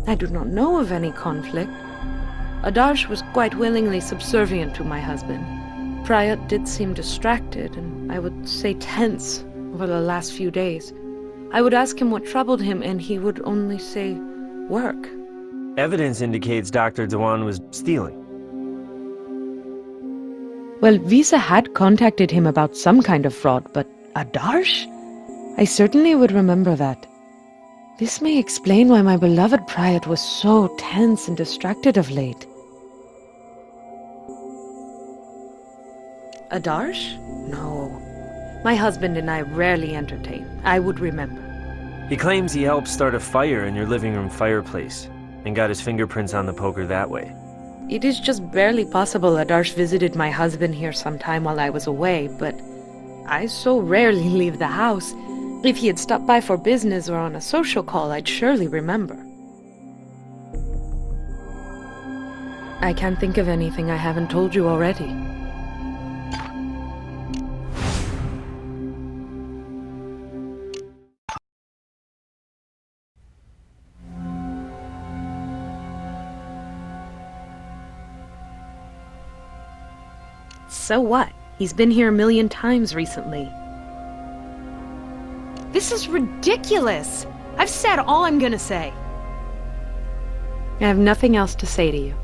I do not know of any conflict. Adarsh was quite willingly subservient to my husband. Prayat did seem distracted, and I would say tense, over the last few days. I would ask him what troubled him, and he would only say, work. Evidence indicates Dr. Dewan was stealing. Well, Visa had contacted him about some kind of fraud, but Adarsh? I certainly would remember that. This may explain why my beloved Prayat was so tense and distracted of late. Adarsh? No. My husband and I rarely entertain. I would remember. He claims he helped start a fire in your living room fireplace and got his fingerprints on the poker that way. It is just barely possible Adarsh visited my husband here sometime while I was away, but I so rarely leave the house. If he had stopped by for business or on a social call, I'd surely remember. I can't think of anything I haven't told you already. So what? He's been here a million times recently. This is ridiculous! I've said all I'm gonna say. I have nothing else to say to you.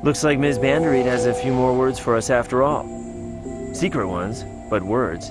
Looks like Ms. Bandereed has a few more words for us after all. Secret ones, but words.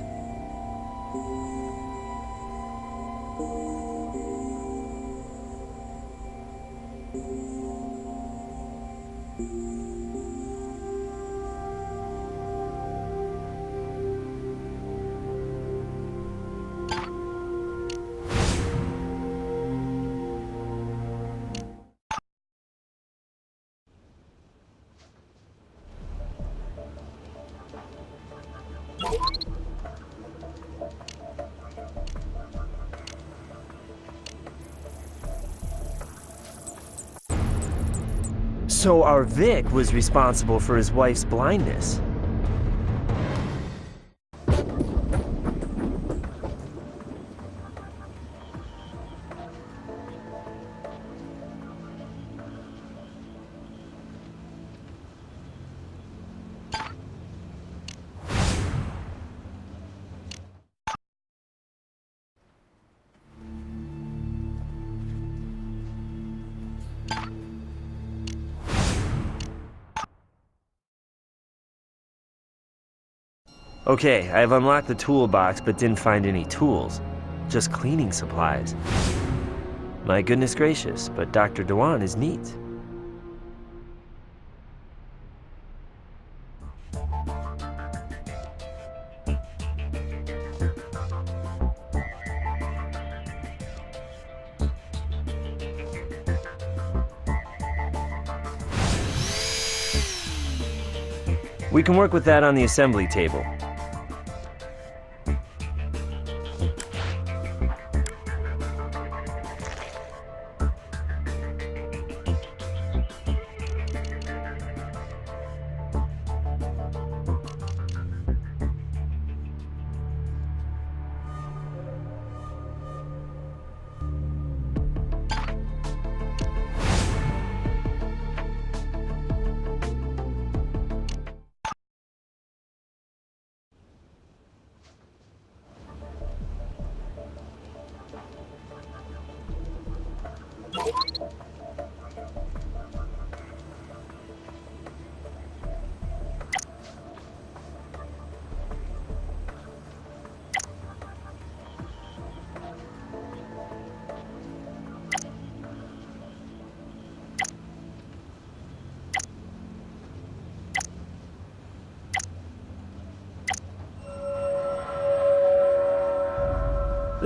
So our Vic was responsible for his wife's blindness. Okay, I've unlocked the toolbox but didn't find any tools. Just cleaning supplies. My goodness gracious, but Dr. Dewan is neat. We can work with that on the assembly table.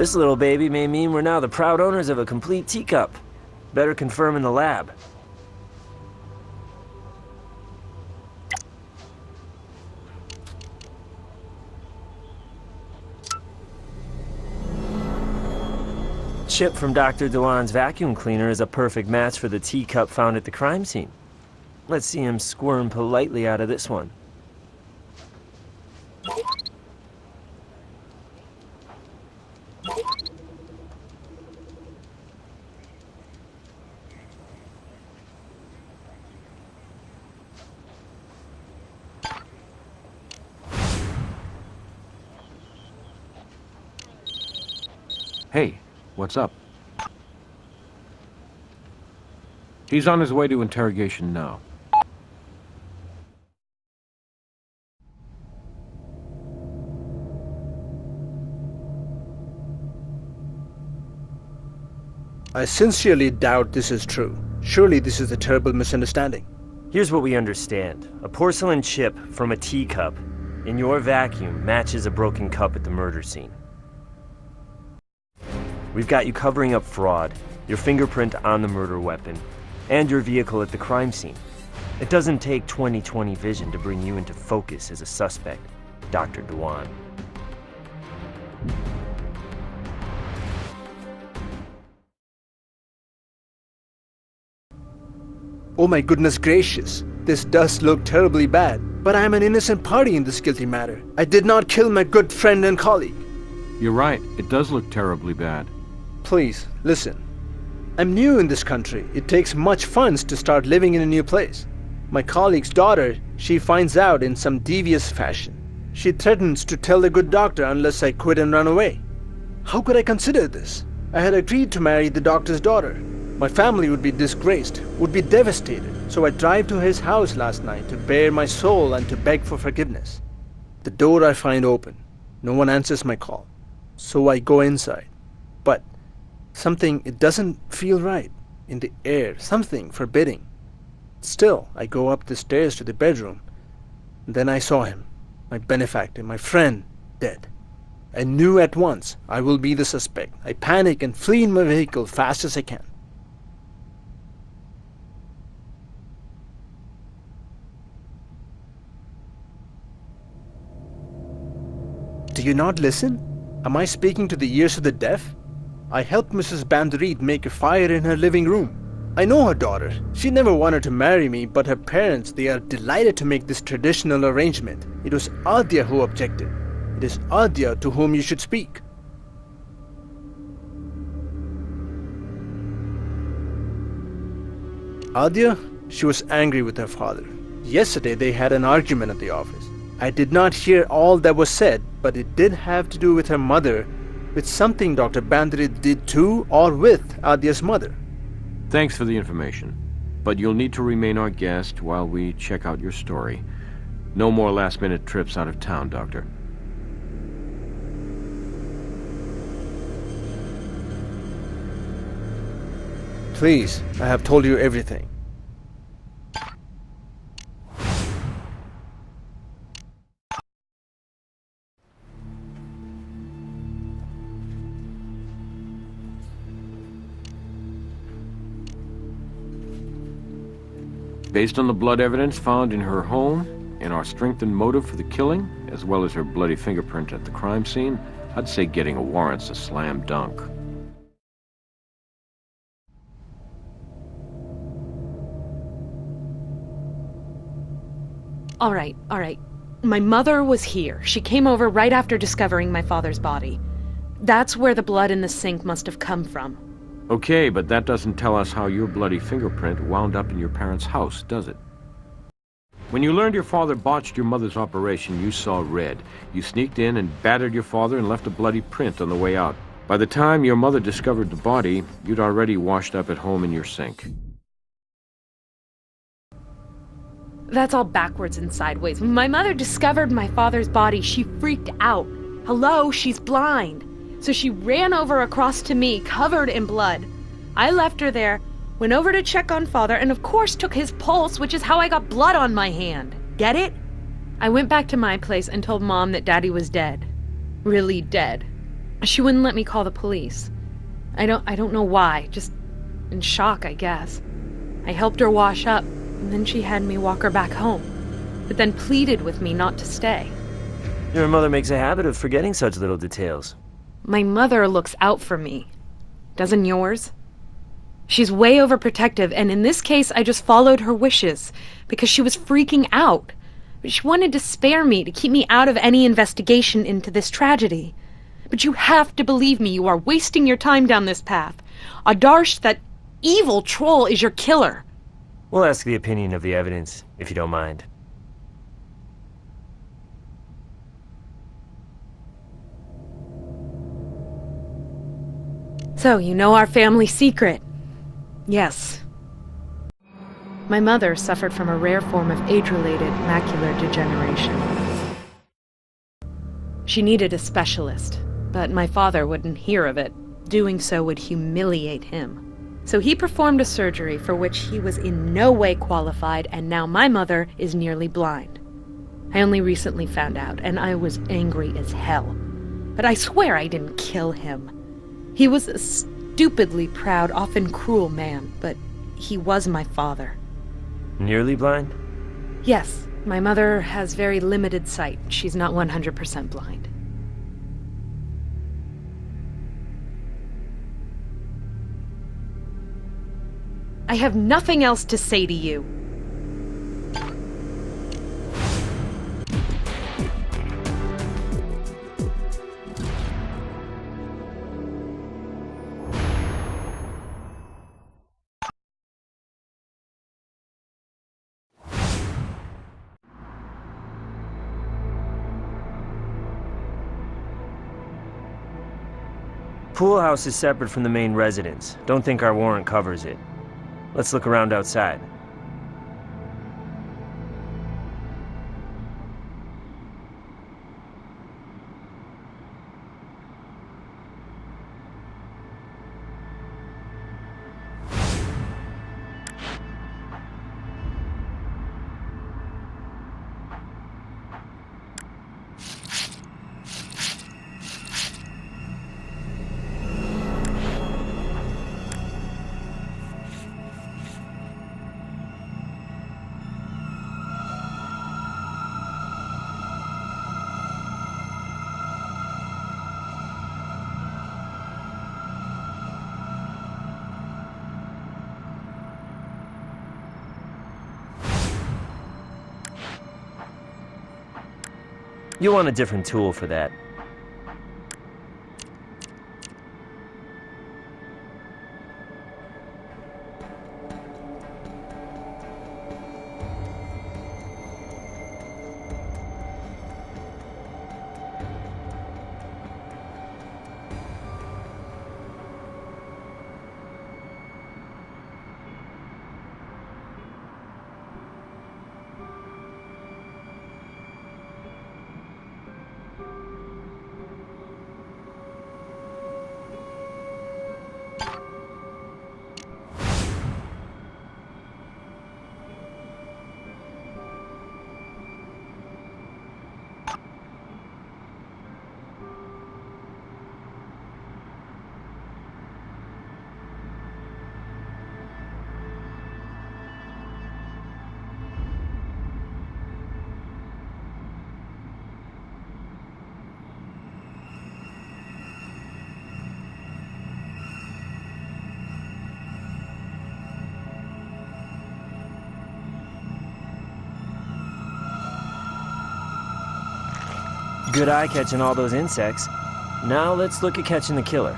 This little baby may mean we're now the proud owners of a complete teacup. Better confirm in the lab. Chip from Dr. Dewan's vacuum cleaner is a perfect match for the teacup found at the crime scene. Let's see him squirm politely out of this one. Hey, what's up? He's on his way to interrogation now. I sincerely doubt this is true. Surely this is a terrible misunderstanding. Here's what we understand. A porcelain chip from a teacup in your vacuum matches a broken cup at the murder scene. We've got you covering up fraud, your fingerprint on the murder weapon, and your vehicle at the crime scene. It doesn't take 20/20 vision to bring you into focus as a suspect, Dr. Dewan. Oh my goodness gracious, this does look terribly bad, but I am an innocent party in this guilty matter. I did not kill my good friend and colleague. You're right, it does look terribly bad. Please, listen. I'm new in this country. It takes much funds to start living in a new place. My colleague's daughter, she finds out in some devious fashion. She threatens to tell the good doctor unless I quit and run away. How could I consider this? I had agreed to marry the doctor's daughter. My family would be disgraced, would be devastated. So I drive to his house last night to bare my soul and to beg for forgiveness. The door I find open. No one answers my call. So I go inside. But it doesn't feel right in the air, something forbidding. Still, I go up the stairs to the bedroom. Then I saw him, my benefactor, my friend, dead. I knew at once I will be the suspect. I panic and flee in my vehicle fast as I can. Do you not listen? Am I speaking to the ears of the deaf? I helped Mrs. Bandareed make a fire in her living room. I know her daughter. She never wanted to marry me, but her parents, they are delighted to make this traditional arrangement. It was Adya who objected. It is Adya to whom you should speak. Adya, she was angry with her father. Yesterday they had an argument at the office. I did not hear all that was said, but it did have to do with her mother, with something Dr. Bandareed did to or with Adya's mother. Thanks for the information, but you'll need to remain our guest while we check out your story. No more last-minute trips out of town, Doctor. Please, I have told you everything. Based on the blood evidence found in her home and our strengthened motive for the killing, as well as her bloody fingerprint at the crime scene, I'd say getting a warrant's a slam dunk. All right. My mother was here. She came over right after discovering my father's body. That's where the blood in the sink must have come from. Okay, but that doesn't tell us how your bloody fingerprint wound up in your parents' house, does it? When you learned your father botched your mother's operation, you saw red. You sneaked in and battered your father and left a bloody print on the way out. By the time your mother discovered the body, you'd already washed up at home in your sink. That's all backwards and sideways. When my mother discovered my father's body, she freaked out. Hello, she's blind. So she ran over across to me, covered in blood. I left her there, went over to check on father, and of course took his pulse, which is how I got blood on my hand. Get it? I went back to my place and told Mom that Daddy was dead. Really dead. She wouldn't let me call the police. I don't know why, just in shock, I guess. I helped her wash up, and then she had me walk her back home, but then pleaded with me not to stay. Your mother makes a habit of forgetting such little details. My mother looks out for me. Doesn't yours? She's way overprotective, and in this case, I just followed her wishes, because she was freaking out. She wanted to spare me, to keep me out of any investigation into this tragedy. But you have to believe me, you are wasting your time down this path. Adarsh, that evil troll, is your killer. We'll ask the opinion of the evidence, if you don't mind. So, you know our family secret? Yes. My mother suffered from a rare form of age-related macular degeneration. She needed a specialist, but my father wouldn't hear of it. Doing so would humiliate him. So he performed a surgery for which he was in no way qualified, and now my mother is nearly blind. I only recently found out, and I was angry as hell. But I swear I didn't kill him. He was a stupidly proud, often cruel man, but he was my father. Nearly blind? Yes, my mother has very limited sight. She's not 100% blind. I have nothing else to say to you. Pool house is separate from the main residence. Don't think our warrant covers it. Let's look around outside. You'll want a different tool for that. Good eye catching all those insects. Now let's look at catching the killer.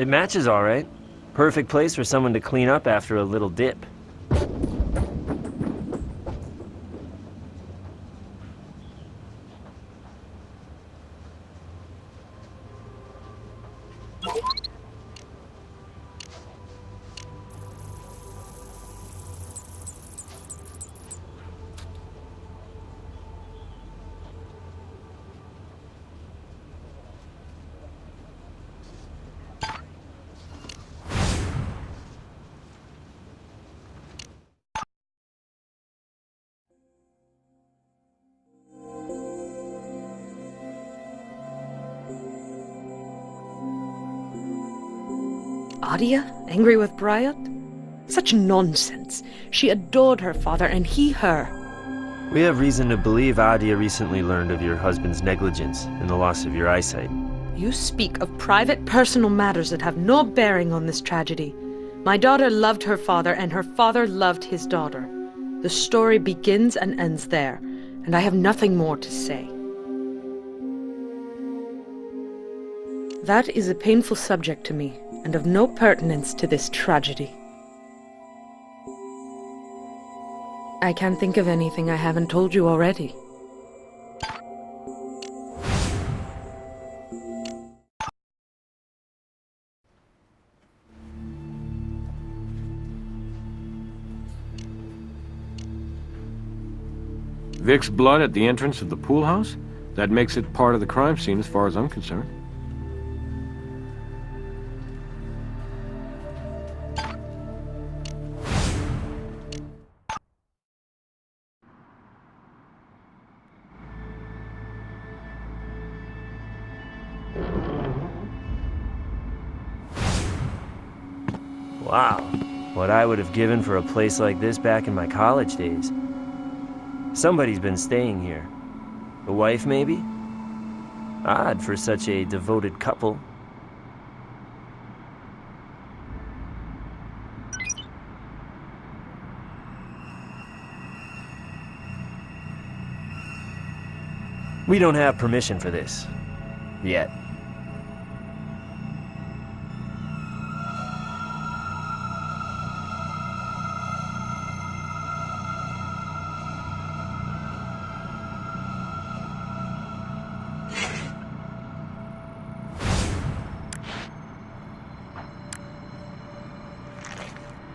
It matches all right. Perfect place for someone to clean up after a little dip. Adia? Angry with Bryant? Such nonsense. She adored her father and he her. We have reason to believe Adia recently learned of your husband's negligence and the loss of your eyesight. You speak of private, personal matters that have no bearing on this tragedy. My daughter loved her father and her father loved his daughter. The story begins and ends there, and I have nothing more to say. That is a painful subject to me, and of no pertinence to this tragedy. I can't think of anything I haven't told you already. Vic's blood at the entrance of the pool house? That makes it part of the crime scene as far as I'm concerned. Wow, what I would have given for a place like this back in my college days. Somebody's been staying here. A wife, maybe? Odd for such a devoted couple. We don't have permission for this. Yet.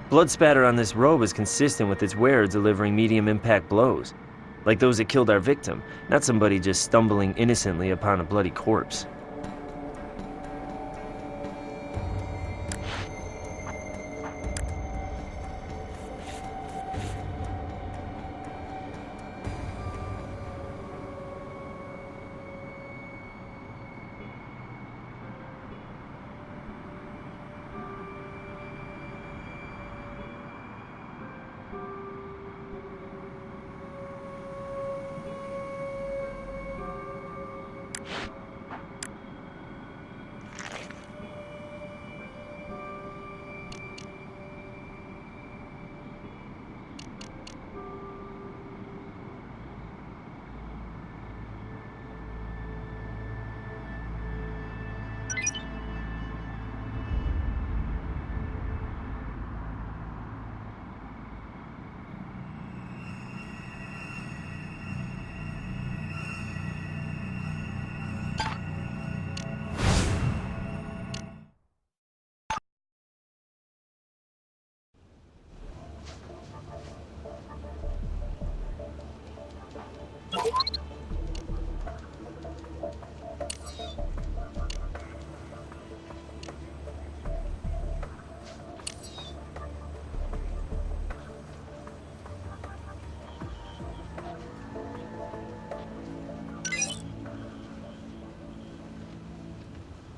Blood spatter on this robe is consistent with its wearer delivering medium-impact blows, like those that killed our victim, not somebody just stumbling innocently upon a bloody corpse.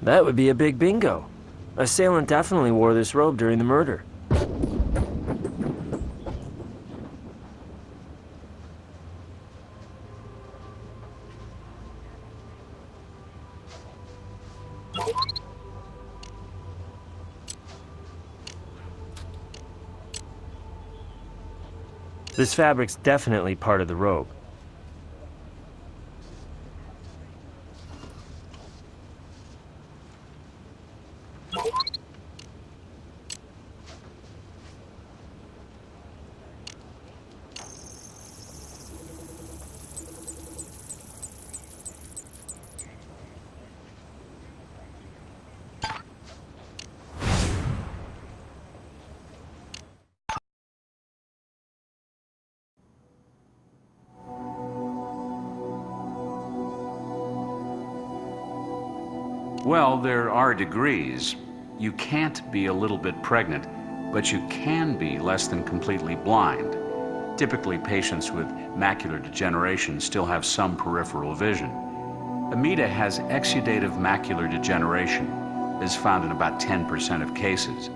That would be a big bingo. Assailant definitely wore this robe during the murder. This fabric's definitely part of the robe. Well, there are degrees. You can't be a little bit pregnant, but you can be less than completely blind. Typically, patients with macular degeneration still have some peripheral vision. Amita has exudative macular degeneration, is found in about 10% of cases.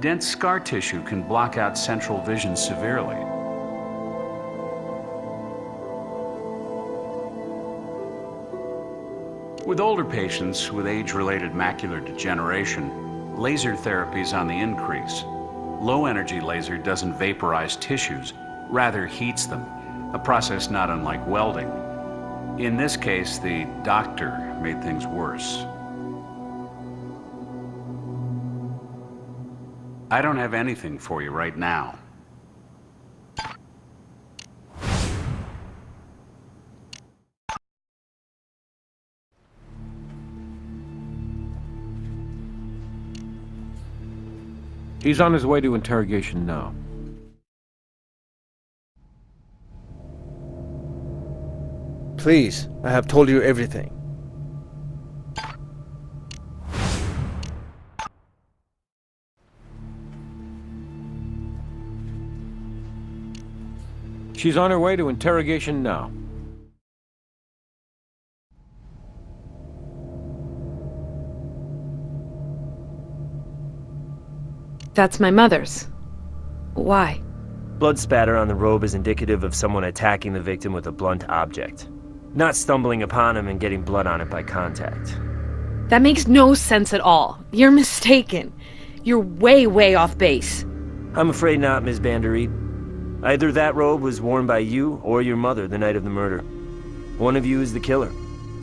Dense scar tissue can block out central vision severely. With older patients with age-related macular degeneration, laser therapy is on the increase. Low-energy laser doesn't vaporize tissues, rather heats them, a process not unlike welding. In this case, the doctor made things worse. I don't have anything for you right now. He's on his way to interrogation now. Please, I have told you everything. She's on her way to interrogation now. That's my mother's. Why? Blood spatter on the robe is indicative of someone attacking the victim with a blunt object, not stumbling upon him and getting blood on it by contact. That makes no sense at all. You're mistaken. You're way, way off base. I'm afraid not, Ms. Bandery. Either that robe was worn by you or your mother the night of the murder. One of you is the killer.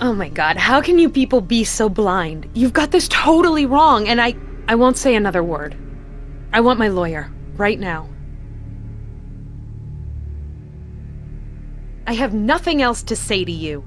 Oh my god, how can you people be so blind? You've got this totally wrong, and I won't say another word. I want my lawyer, right now. I have nothing else to say to you.